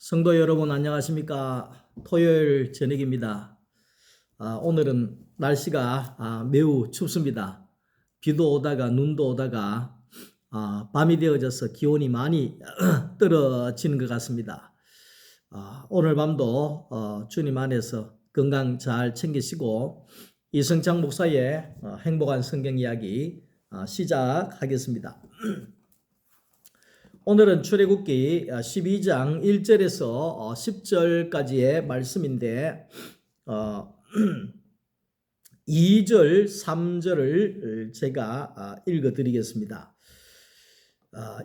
성도 여러분 안녕하십니까? 토요일 저녁입니다. 오늘은 날씨가 매우 춥습니다. 비도 오다가 눈도 오다가 밤이 되어져서 기온이 많이 떨어지는 것 같습니다. 오늘 밤도 주님 안에서 건강 잘 챙기시고 이성창 목사의 행복한 성경 이야기 시작하겠습니다. 오늘은 출애굽기 12장 1절에서 10절까지의 말씀인데 2절, 3절을 제가 읽어드리겠습니다.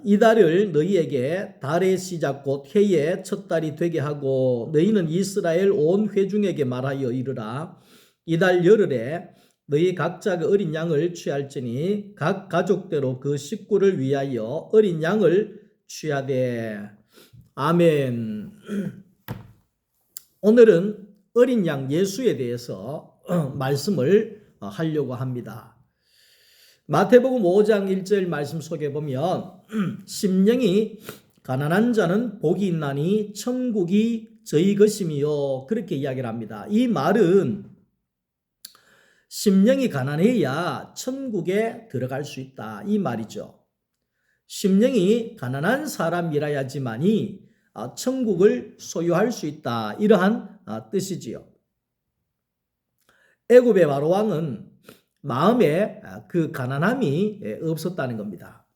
이달을 너희에게 달의 시작 곧 해의 첫 달이 되게 하고 너희는 이스라엘 온 회중에게 말하여 이르라. 이달 열흘에 너희 각자가 어린 양을 취할지니 각 가족대로 그 식구를 위하여 어린 양을 취하되. 아멘. 오늘은 어린 양 예수에 대해서 말씀을 하려고 합니다. 마태복음 5장 1절 말씀 속에 보면 심령이 가난한 자는 복이 있나니 천국이 저희 것임이요 그렇게 이야기를 합니다. 이 말은 심령이 가난해야 천국에 들어갈 수 있다 이 말이죠. 심령이 가난한 사람이라야지만이 천국을 소유할 수 있다 이러한 뜻이지요. 애굽의 바로 왕은 마음에 그 가난함이 없었다는 겁니다.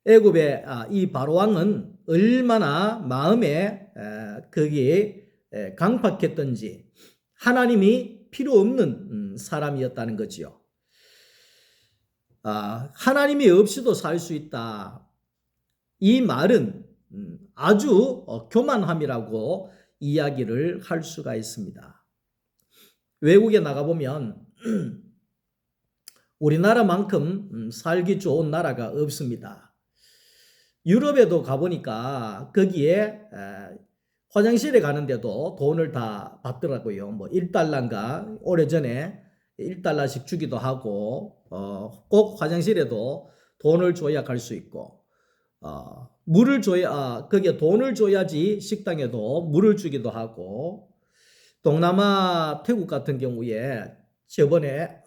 애굽의 이 바로 왕은 얼마나 마음에 거기에 강팍했던지 하나님이 필요 없는 사람이었다는 거지요. 하나님이 없이도 살 수 있다. 이 말은 아주 교만함이라고 이야기를 할 수가 있습니다. 외국에 나가보면 우리나라만큼 살기 좋은 나라가 없습니다. 유럽에도 가보니까 거기에 화장실에 가는데도 돈을 다 받더라고요. 뭐 1달러인가 오래전에 1달러씩 주기도 하고 꼭 화장실에도 돈을 줘야 갈 수 있고 물을 줘야 거기에 돈을 줘야지 식당에도 물을 주기도 하고 동남아 태국 같은 경우에 저번에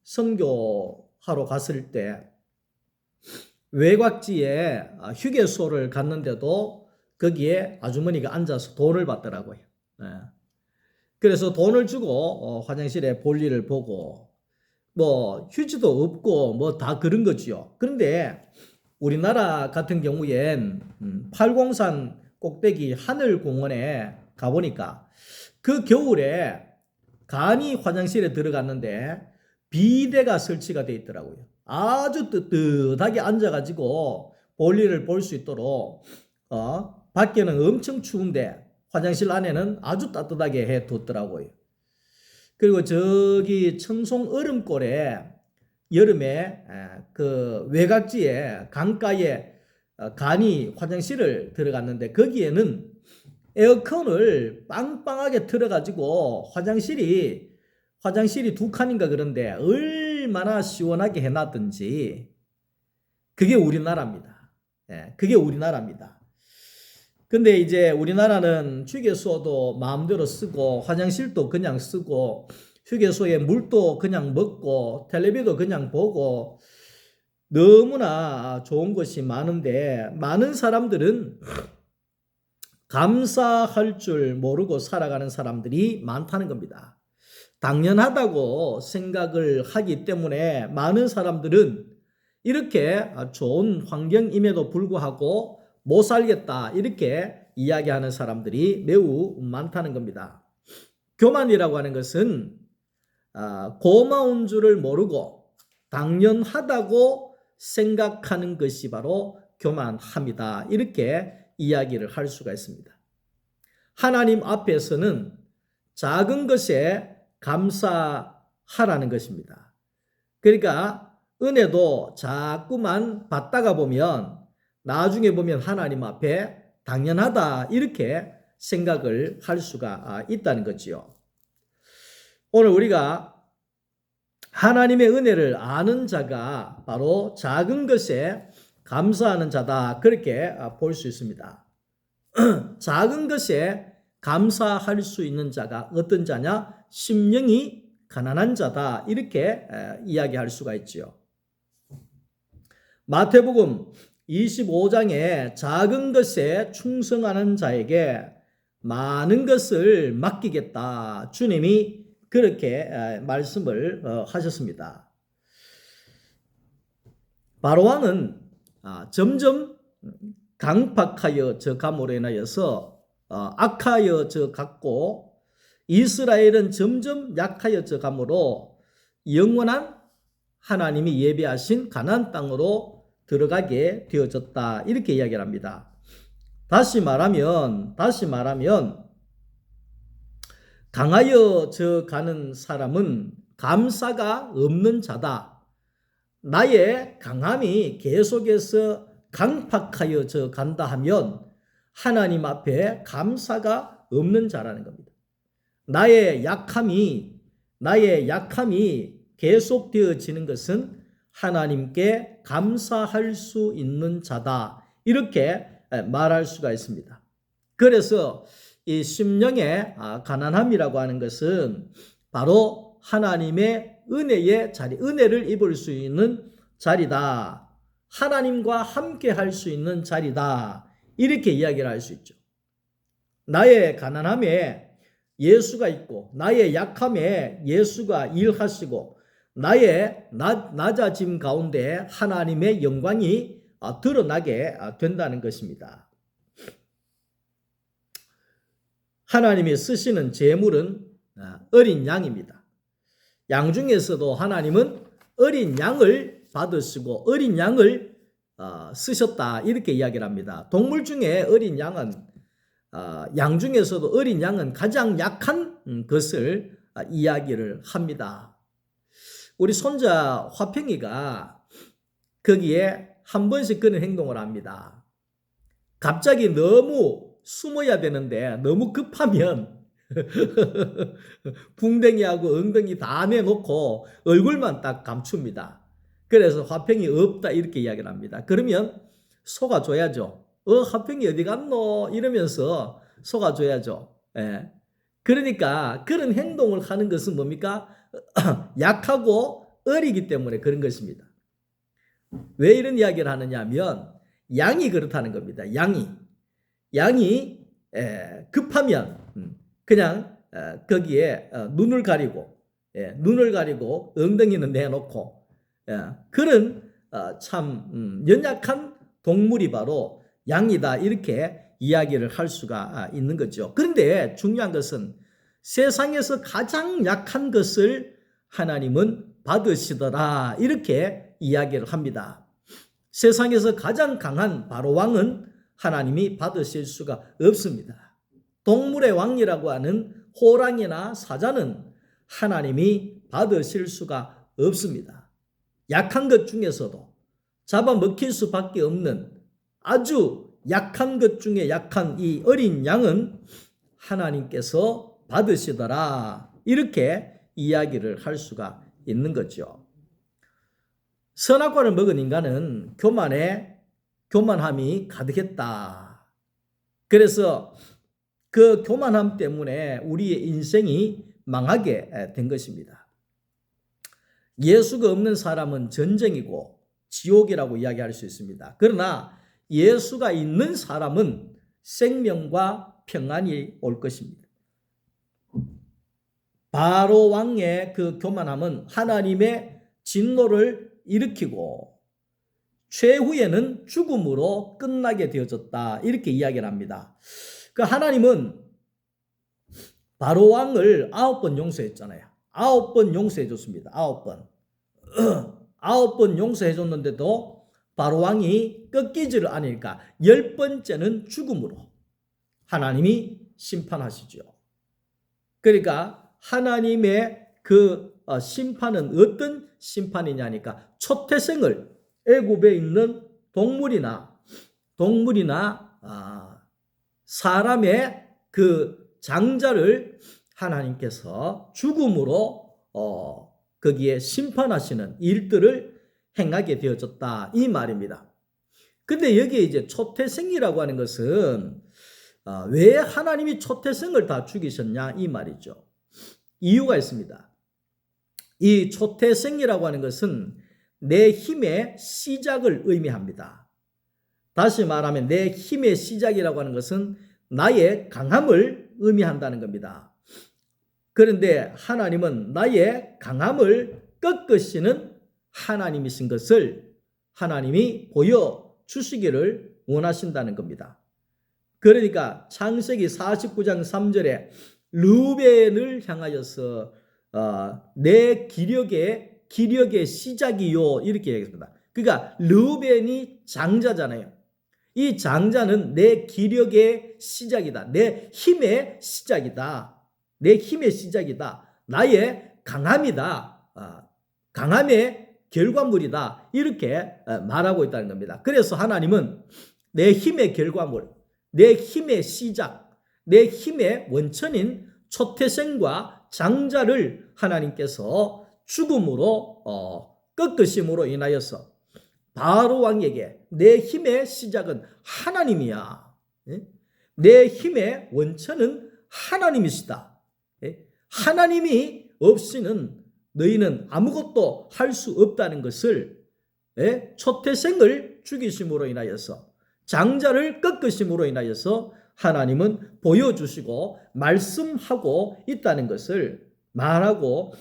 선교하러 갔을 때 외곽지에 휴게소를 갔는데도 거기에 아주머니가 앉아서 돈을 받더라고요. 그래서 돈을 주고 화장실에 볼일을 보고 뭐 휴지도 없고 뭐 다 그런 거지요. 그런데 우리나라 같은 경우엔 팔공산 꼭대기 하늘공원에 가보니까 그 겨울에 간이 화장실에 들어갔는데 비대가 설치가 되어 있더라고요. 아주 뜨뜻하게 앉아가지고 볼일을 볼 수 있도록 밖에는 엄청 추운데 화장실 안에는 아주 따뜻하게 해뒀더라고요. 그리고 저기 청송 얼음골에 여름에 그 외곽지에 강가에 간이 화장실을 들어갔는데 거기에는 에어컨을 빵빵하게 틀어가지고 화장실이 두 칸인가 그런데 얼마나 시원하게 해놨든지 그게 우리나라입니다. 그게 우리나라입니다. 근데 이제 우리나라는 휴게소도 마음대로 쓰고 화장실도 그냥 쓰고 휴게소에 물도 그냥 먹고 텔레비도 그냥 보고 너무나 좋은 것이 많은데 많은 사람들은 감사할 줄 모르고 살아가는 사람들이 많다는 겁니다. 당연하다고 생각을 하기 때문에 많은 사람들은 이렇게 좋은 환경임에도 불구하고 못 살겠다 이렇게 이야기하는 사람들이 매우 많다는 겁니다. 교만이라고 하는 것은 고마운 줄을 모르고 당연하다고 생각하는 것이 바로 교만함이다 이렇게 이야기를 할 수가 있습니다. 하나님 앞에서는 작은 것에 감사하라는 것입니다. 그러니까 은혜도 자꾸만 받다가 보면 나중에 보면 하나님 앞에 당연하다 이렇게 생각을 할 수가 있다는 거지요. 오늘 우리가 하나님의 은혜를 아는 자가 바로 작은 것에 감사하는 자다. 그렇게 볼 수 있습니다. 작은 것에 감사할 수 있는 자가 어떤 자냐? 심령이 가난한 자다. 이렇게 이야기할 수가 있지요. 마태복음 25장에 작은 것에 충성하는 자에게 많은 것을 맡기겠다. 주님이 그렇게 말씀을 하셨습니다. 바로왕은 점점 강팍하여 저 감으로 인하여서 악하여 저 갔고, 이스라엘은 점점 약하여 저 감으로 영원한 하나님이 예비하신 가나안 땅으로 들어가게 되어졌다. 이렇게 이야기를 합니다. 다시 말하면 강하여 저 가는 사람은 감사가 없는 자다. 나의 강함이 계속해서 강팍하여 저 간다 하면 하나님 앞에 감사가 없는 자라는 겁니다. 나의 약함이 계속되어지는 것은 하나님께 감사할 수 있는 자다. 이렇게 말할 수가 있습니다. 그래서 이 심령의 가난함이라고 하는 것은 바로 하나님의 은혜의 자리, 은혜를 입을 수 있는 자리다. 하나님과 함께 할 수 있는 자리다. 이렇게 이야기를 할 수 있죠. 나의 가난함에 예수가 있고, 나의 약함에 예수가 일하시고, 나의 낮아짐 가운데 하나님의 영광이 드러나게 된다는 것입니다. 하나님이 쓰시는 제물은 어린 양입니다. 양 중에서도 하나님은 어린 양을 받으시고 어린 양을 쓰셨다. 이렇게 이야기를 합니다. 동물 중에 어린 양은 양 중에서도 어린 양은 가장 약한 것을 이야기를 합니다. 우리 손자 화평이가 거기에 한 번씩 그런 행동을 합니다. 갑자기 너무 숨어야 되는데 너무 급하면 붕댕이하고 엉덩이 다 내놓고 얼굴만 딱 감춥니다. 그래서 화평이 없다 이렇게 이야기를 합니다. 그러면 속아줘야죠. 화평이 어디 갔노? 이러면서 속아줘야죠. 예. 그러니까 그런 행동을 하는 것은 뭡니까? 약하고 어리기 때문에 그런 것입니다. 왜 이런 이야기를 하느냐 하면 양이 그렇다는 겁니다. 양이 급하면 그냥 거기에 눈을 가리고 엉덩이는 내놓고 그런 참 연약한 동물이 바로 양이다 이렇게 이야기를 할 수가 있는 거죠. 그런데 중요한 것은 세상에서 가장 약한 것을 하나님은 받으시더라 이렇게 이야기를 합니다. 세상에서 가장 강한 바로 왕은 하나님이 받으실 수가 없습니다. 동물의 왕이라고 하는 호랑이나 사자는 하나님이 받으실 수가 없습니다. 약한 것 중에서도 잡아먹힐 수밖에 없는 아주 약한 것 중에 약한 이 어린 양은 하나님께서 받으시더라 이렇게 이야기를 할 수가 있는 거죠. 선악과를 먹은 인간은 교만함이 가득했다. 그래서 그 교만함 때문에 우리의 인생이 망하게 된 것입니다. 예수가 없는 사람은 전쟁이고 지옥이라고 이야기할 수 있습니다. 그러나 예수가 있는 사람은 생명과 평안이 올 것입니다. 바로 왕의 그 교만함은 하나님의 진노를 일으키고 최후에는 죽음으로 끝나게 되어졌다. 이렇게 이야기를 합니다. 그 하나님은 바로 왕을 9번 용서했잖아요. 9번 용서해 줬습니다. 9번. 9번 용서해 줬는데도 바로 왕이 꺾이지를 않으니까 10번째는 죽음으로 하나님이 심판하시죠. 그러니까 하나님의 그 심판은 어떤 심판이냐니까 초태생을 애굽에 있는 동물이나 사람의 그 장자를 하나님께서 죽음으로 거기에 심판하시는 일들을 행하게 되어졌다 이 말입니다. 근데 여기에 이제 초태생이라고 하는 것은 왜 하나님이 초태생을 다 죽이셨냐 이 말이죠. 이유가 있습니다. 이 초태생이라고 하는 것은 내 힘의 시작을 의미합니다. 다시 말하면 내 힘의 시작이라고 하는 것은 나의 강함을 의미한다는 겁니다. 그런데 하나님은 나의 강함을 꺾으시는 하나님이신 것을 하나님이 보여주시기를 원하신다는 겁니다. 그러니까 창세기 49장 3절에 르우벤을 향하여서 내 기력의 시작이요 이렇게 얘기했습니다. 그러니까 르우벤이 장자잖아요. 이 장자는 내 기력의 시작이다. 내 힘의 시작이다. 내 힘의 시작이다. 나의 강함이다. 강함의 결과물이다. 이렇게 말하고 있다는 겁니다. 그래서 하나님은 내 힘의 결과물, 내 힘의 시작, 내 힘의 원천인 초태생과 장자를 하나님께서 죽음으로 꺾으심으로 인하여서 바로 왕에게 내 힘의 시작은 하나님이야. 내 힘의 원천은 하나님이시다. 하나님이 없이는 너희는 아무것도 할 수 없다는 것을 초태생을 죽이심으로 인하여서 장자를 꺾으심으로 인하여서 하나님은 보여주시고 말씀하고 있다는 것을 말하고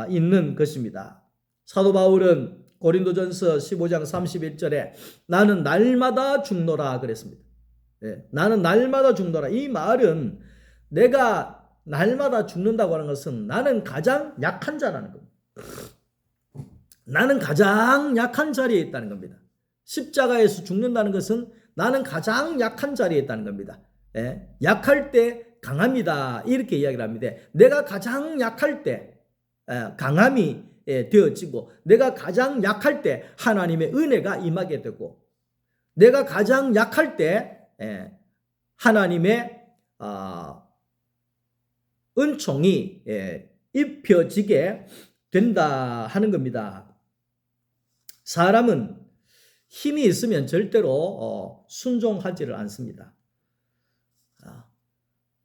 있는 것입니다. 사도 바울은 고린도전서 15장 31절에 나는 날마다 죽노라 그랬습니다. 나는 날마다 죽노라. 이 말은 내가 날마다 죽는다고 하는 것은 나는 가장 약한 자라는 겁니다. 나는 가장 약한 자리에 있다는 겁니다. 십자가에서 죽는다는 것은 나는 가장 약한 자리에 있다는 겁니다. 약할 때 강합니다. 이렇게 이야기를 합니다. 내가 가장 약할 때 강함이 되어지고 내가 가장 약할 때 하나님의 은혜가 임하게 되고 내가 가장 약할 때 하나님의 은총이 입혀지게 된다 하는 겁니다. 사람은 힘이 있으면 절대로 순종하지를 않습니다.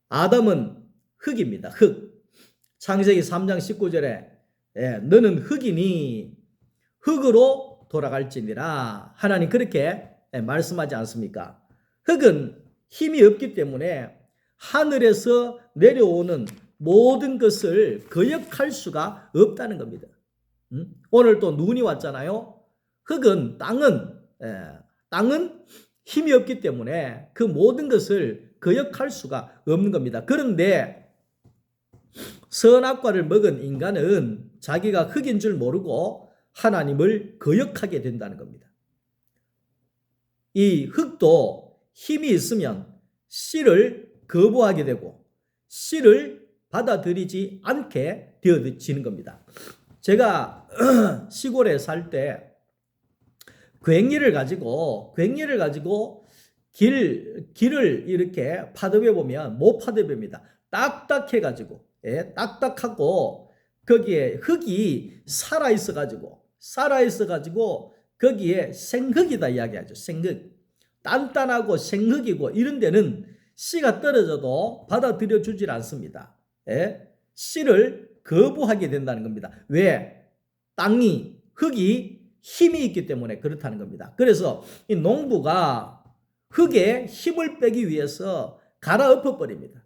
아담은 흙입니다. 흙. 창세기 3장 19절에 너는 흙이니 흙으로 돌아갈지니라. 하나님 그렇게 말씀하지 않습니까? 흙은 힘이 없기 때문에 하늘에서 내려오는 모든 것을 거역할 수가 없다는 겁니다. 오늘 또 눈이 왔잖아요. 흙은 땅은 힘이 없기 때문에 그 모든 것을 거역할 수가 없는 겁니다. 그런데 선악과를 먹은 인간은 자기가 흙인 줄 모르고 하나님을 거역하게 된다는 겁니다. 이 흙도 힘이 있으면 씨를 거부하게 되고 씨를 받아들이지 않게 되어지는 겁니다. 제가 시골에 살 때 괭이를 가지고 길을 이렇게 파드벼 보면 못 파드봅니다. 딱딱해가지고 딱딱하고 거기에 흙이 살아있어가지고 거기에 생흙이다 이야기하죠. 생흙. 단단하고 생흙이고 이런 데는 씨가 떨어져도 받아들여 주질 않습니다. 씨를 거부하게 된다는 겁니다. 왜? 흙이 힘이 있기 때문에 그렇다는 겁니다. 그래서 이 농부가 흙에 힘을 빼기 위해서 갈아엎어 버립니다.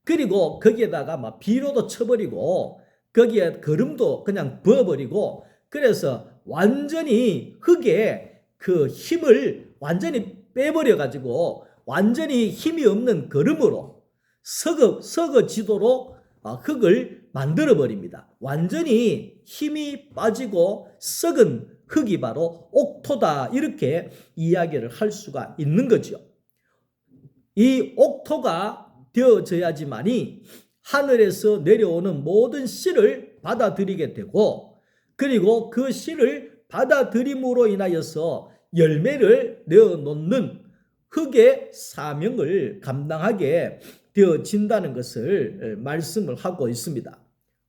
그리고 거기에다가 막 비료도 쳐버리고 거기에 거름도 그냥 부어버리고 그래서 완전히 흙에 그 힘을 완전히 빼버려가지고 완전히 힘이 없는 거름으로 썩어지도록 흙을 만들어버립니다. 완전히 힘이 빠지고 썩은 흙이 바로 옥토다 이렇게 이야기를 할 수가 있는 거죠. 이 옥토가 되어져야지만이 하늘에서 내려오는 모든 씨를 받아들이게 되고 그리고 그 씨를 받아들임으로 인하여서 열매를 내어놓는 흙의 사명을 감당하게 되어진다는 것을 말씀을 하고 있습니다.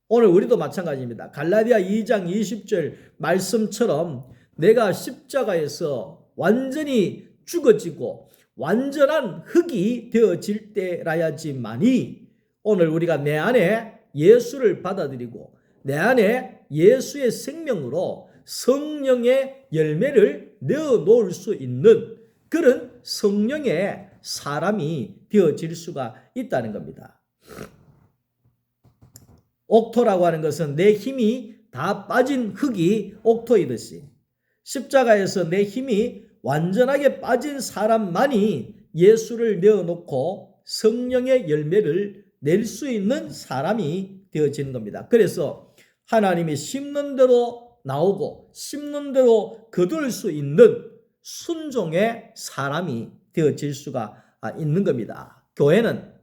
오늘 우리도 마찬가지입니다. 갈라디아 2장 20절 말씀처럼 내가 십자가에서 완전히 죽어지고 완전한 흙이 되어질 때라야지만이 오늘 우리가 내 안에 예수를 받아들이고 내 안에 예수의 생명으로 성령의 열매를 내어놓을 수 있는 그런 성령의 사람이 되어질 수가 있다는 겁니다. 옥토라고 하는 것은 내 힘이 다 빠진 흙이 옥토이듯이 십자가에서 내 힘이 완전하게 빠진 사람만이 예수를 내어놓고 성령의 열매를 낼 수 있는 사람이 되어지는 겁니다. 그래서 하나님이 심는 대로 나오고 심는 대로 거둘 수 있는 순종의 사람이 되어질 수가 있는 겁니다. 교회는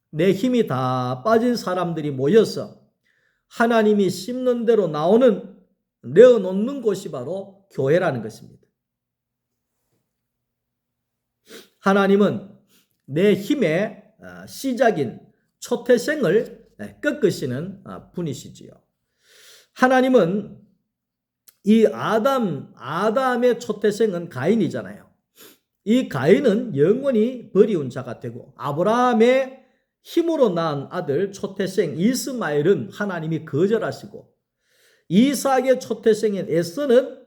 내 힘이 다 빠진 사람들이 모여서 하나님이 심는 대로 나오는 내어놓는 곳이 바로 교회라는 것입니다. 하나님은 내 힘의 시작인 초태생을 꺾으시는 분이시지요. 하나님은 이 아담의 초태생은 가인이잖아요. 이 가인은 영원히 버리운 자가 되고 아브라함의 힘으로 낳은 아들 초태생 이스마엘은 하나님이 거절하시고 이삭의 초태생인 에서는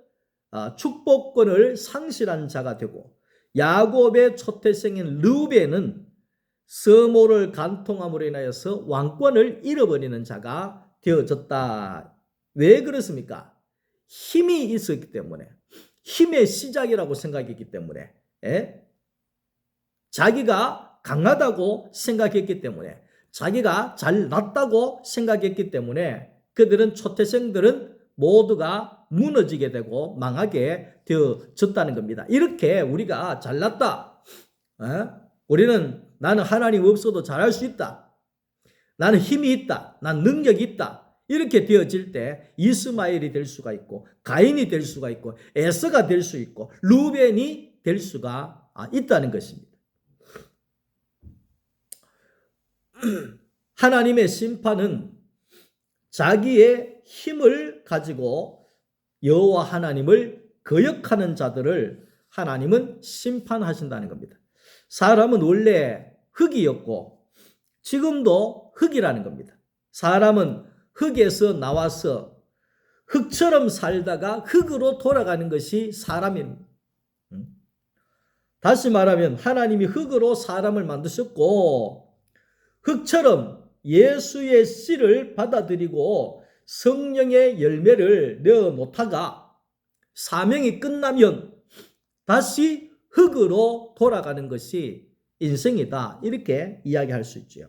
축복권을 상실한 자가 되고 야곱의 초태생인 르우벤은 서모를 간통함으로 인하여서 왕권을 잃어버리는 자가 되어졌다. 왜 그렇습니까? 힘이 있었기 때문에, 힘의 시작이라고 생각했기 때문에, 자기가 강하다고 생각했기 때문에, 자기가 잘났다고 생각했기 때문에 그들은 초태생들은 모두가 무너지게 되고 망하게 되어졌다는 겁니다. 이렇게 우리가 잘났다. 나는 하나님 없어도 잘할 수 있다. 나는 힘이 있다. 난 능력이 있다. 이렇게 되어질 때 이스마엘이 될 수가 있고 가인이 될 수가 있고 에서가 될 수 있고 루벤이 될 수가 있다는 것입니다. 하나님의 심판은 자기의 힘을 가지고 여호와 하나님을 거역하는 자들을 하나님은 심판하신다는 겁니다. 사람은 원래 흙이었고 지금도 흙이라는 겁니다. 사람은 흙에서 나와서 흙처럼 살다가 흙으로 돌아가는 것이 사람입니다. 다시 말하면 하나님이 흙으로 사람을 만드셨고 흙처럼 예수의 씨를 받아들이고 성령의 열매를 내어놓다가 사명이 끝나면 다시 흙으로 돌아가는 것이 인생이다. 이렇게 이야기할 수 있죠.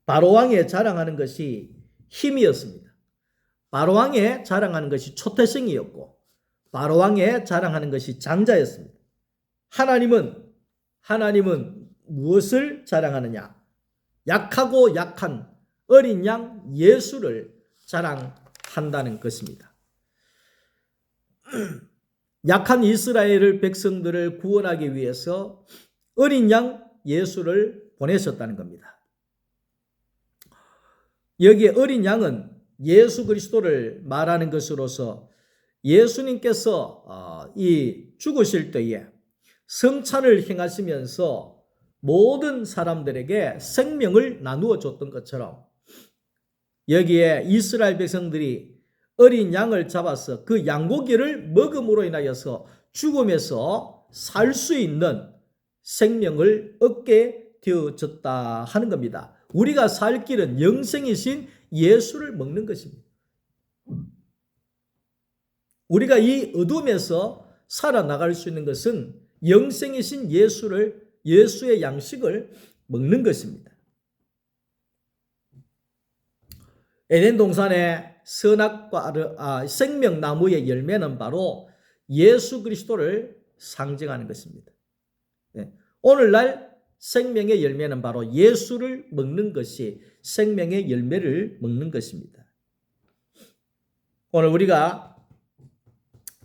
바로왕에 자랑하는 것이 힘이었습니다. 바로왕에 자랑하는 것이 초태생이었고 바로왕에 자랑하는 것이 장자였습니다. 하나님은 무엇을 자랑하느냐? 약하고 약한 어린 양 예수를 자랑한다는 것입니다. 약한 이스라엘 백성들을 구원하기 위해서 어린 양 예수를 보내셨다는 겁니다. 여기에 어린 양은 예수 그리스도를 말하는 것으로서 예수님께서 이 죽으실 때에 성찬을 행하시면서 모든 사람들에게 생명을 나누어 줬던 것처럼 여기에 이스라엘 백성들이 어린 양을 잡아서 그 양고기를 먹음으로 인하여서 죽음에서 살 수 있는 생명을 얻게 되어졌다 하는 겁니다. 우리가 살 길은 영생이신 예수를 먹는 것입니다. 우리가 이 어둠에서 살아나갈 수 있는 것은 영생이신 예수의 양식을 먹는 것입니다. 에덴 동산의 선악과 생명나무의 열매는 바로 예수 그리스도를 상징하는 것입니다. 오늘날 생명의 열매는 바로 예수를 먹는 것이 생명의 열매를 먹는 것입니다. 오늘 우리가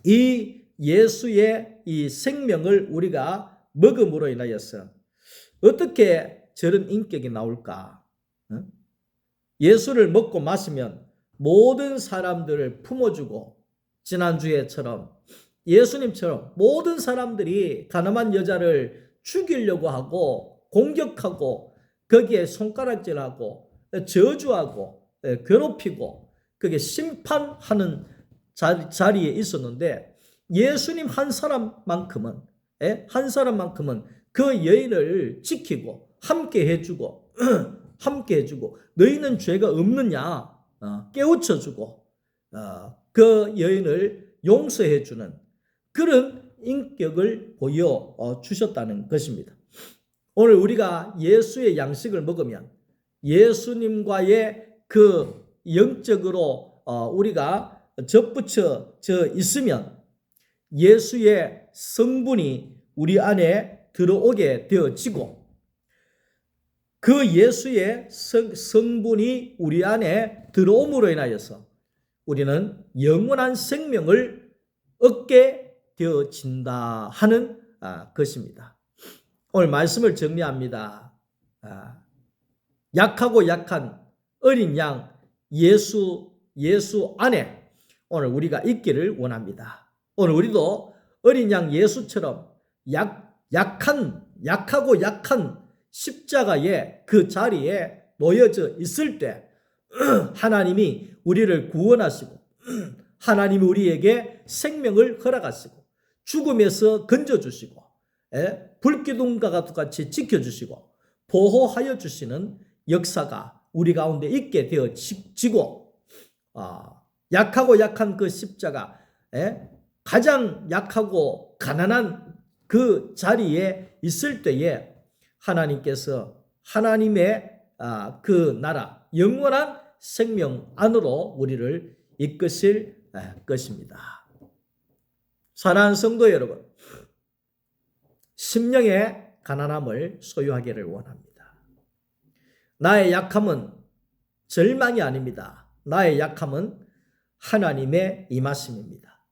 이 예수의 이 생명을 우리가 먹음으로 인하여서 어떻게 저런 인격이 나올까? 예수를 먹고 마시면 모든 사람들을 품어주고 지난주에처럼 예수님처럼 모든 사람들이 가늠한 여자를 죽이려고 하고 공격하고 거기에 손가락질하고 저주하고 괴롭히고 그게 심판하는 자리에 있었는데 예수님 한 사람만큼은 그 여인을 지키고 함께 해주고 함께 해주고 너희는 죄가 없느냐 깨우쳐주고 그 여인을 용서해주는 그런 인격을 보여주셨다는 것입니다. 오늘 우리가 예수의 양식을 먹으면 예수님과의 그 영적으로 우리가 접붙여져 있으면 예수의 성분이 우리 안에 들어오게 되어지고 그 예수의 성분이 우리 안에 들어옴으로 인하여서 우리는 영원한 생명을 얻게 되어진다 하는 것입니다. 오늘 말씀을 정리합니다. 약하고 약한 어린 양 예수 안에 오늘 우리가 있기를 원합니다. 오늘 우리도 어린 양 예수처럼 약하고 약한 십자가의 그 자리에 놓여져 있을 때 하나님이 우리를 구원하시고 하나님이 우리에게 생명을 허락하시고 죽음에서 건져주시고 불기둥과 같이 지켜주시고 보호하여 주시는 역사가 우리 가운데 있게 되어지고 약하고 약한 그 십자가 가장 약하고 가난한 그 자리에 있을 때에 하나님께서 하나님의 그 나라 영원한 생명 안으로 우리를 이끄실 것입니다. 사랑하는 성도 여러분, 심령의 가난함을 소유하기를 원합니다. 나의 약함은 절망이 아닙니다. 나의 약함은 하나님의 임하심입니다.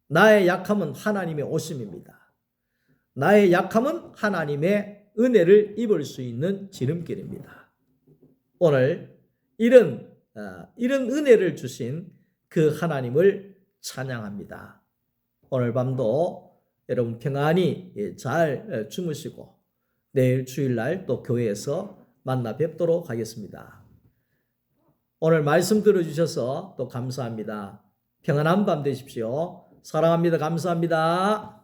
나의 약함은 하나님의 오심입니다. 나의 약함은 하나님의 은혜를 입을 수 있는 지름길입니다. 오늘 이런 은혜를 주신 그 하나님을 찬양합니다. 오늘 밤도 여러분 평안히 잘 주무시고 내일 주일날 또 교회에서 만나 뵙도록 하겠습니다. 오늘 말씀 들어주셔서 또 감사합니다. 평안한 밤 되십시오. 사랑합니다. 감사합니다.